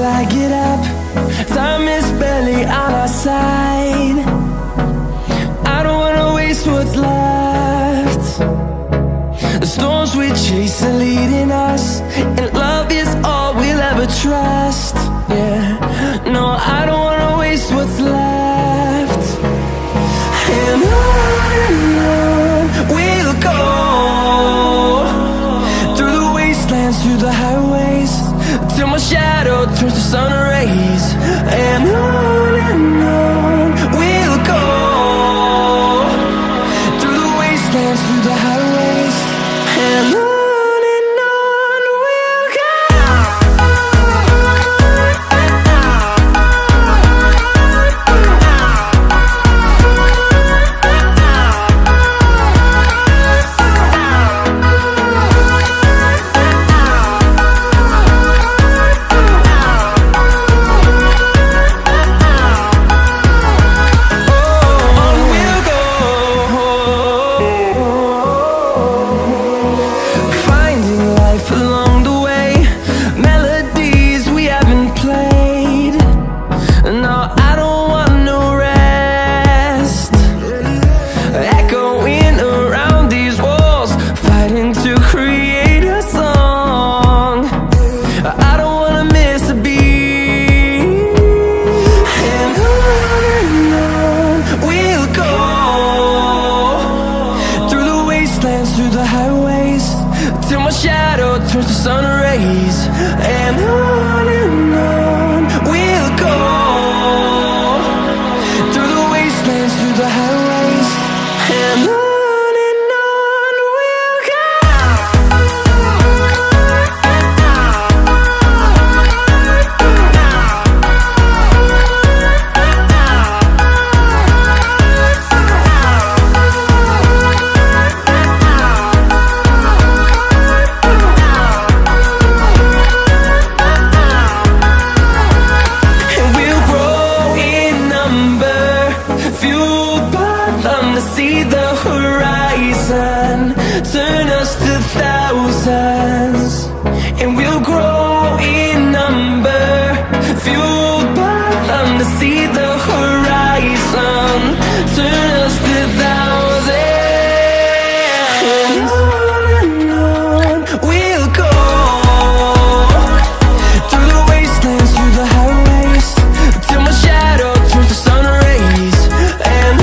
I get up. Time is barely on our side. I don't wanna waste what's left. The storms we chase are leading us, and love is all we'll ever trust. Yeah, no, I don't wanna waste what's left. And on we'll go, through the wastelands, through the highways, till my shadow turns to sun rays. And on we'll go, through the wastelands, through the highways, and on we'll go. Through the highways, till my shadow turns to sun rays. And on we'll go, through the wastelands, through the highways, and on we'll go. See the horizon, turn us to thousands, and we'll grow in number, fueled by them. To see the horizon, turn us to thousands, and on we'll go, through the wastelands, through the highways, till my shadow turns to sun rays. And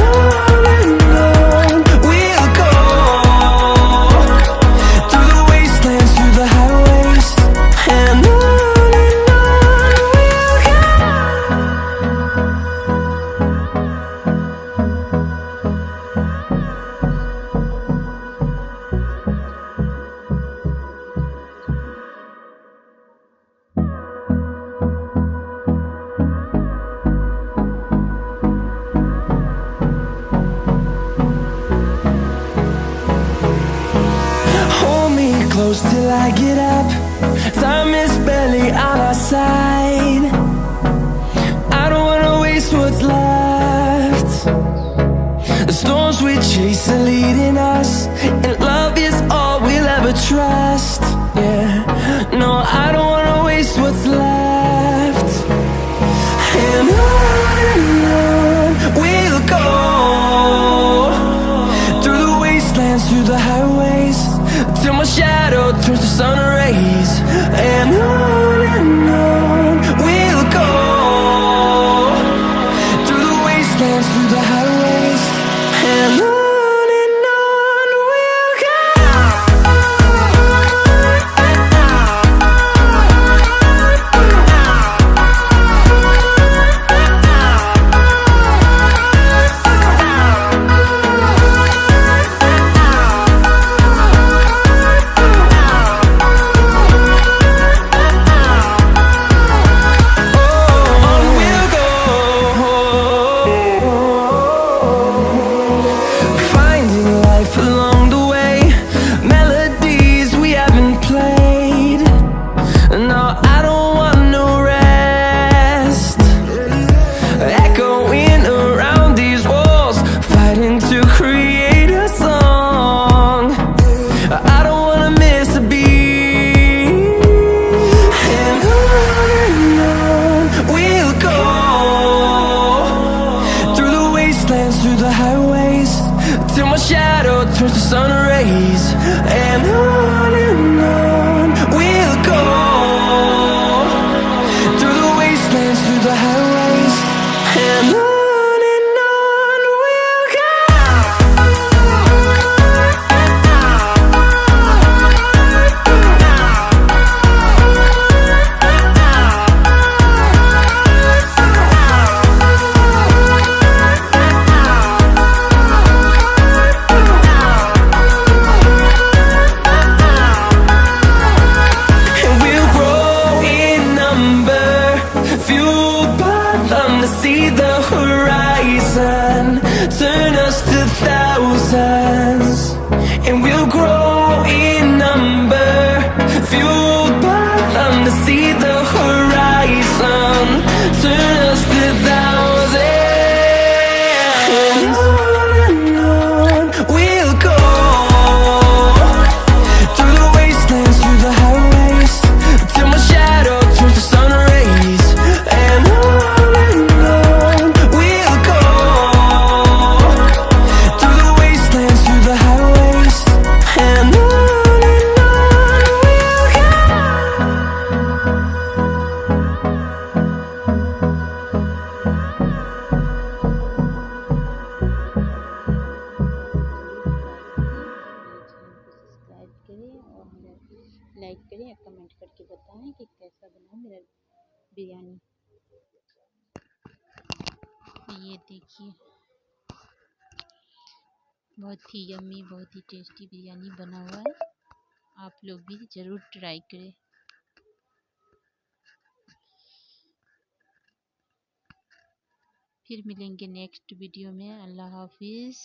close till I get up. Time is barely on our side. I don't wanna waste what's left. The storms we chase are leading us, and love is all we'll ever trust. Yeah, no, I don't wanna waste what's left. And on we'll go, through the wastelands, through the highways, till my shadow turns to sun rays. And on we'll go, through the wastelands, through the highways, and on. and on we'll go, through the wastelands, through the highways, and on we'll go. See the horizon, turn us to thousands, and we'll grow in number, fueled by them to see the horizon, turn us to thousands, and on we'll go, through the wastelands, through the highways, till my shadow turns to sun rays, and on subscribe करें और मेरा like करें और comment करके बताएं कि कैसा बना मेरा बिरयानी। ये देखिए, बहुत ही यम्मी, बहुत ही टेस्टी बिरयानी बना हुआ है। आप लोग भी ज़रूर ट्राई करें। फिर मिलेंगे नेक्स्ट वीडियो में। अल्लाह हाफिज़।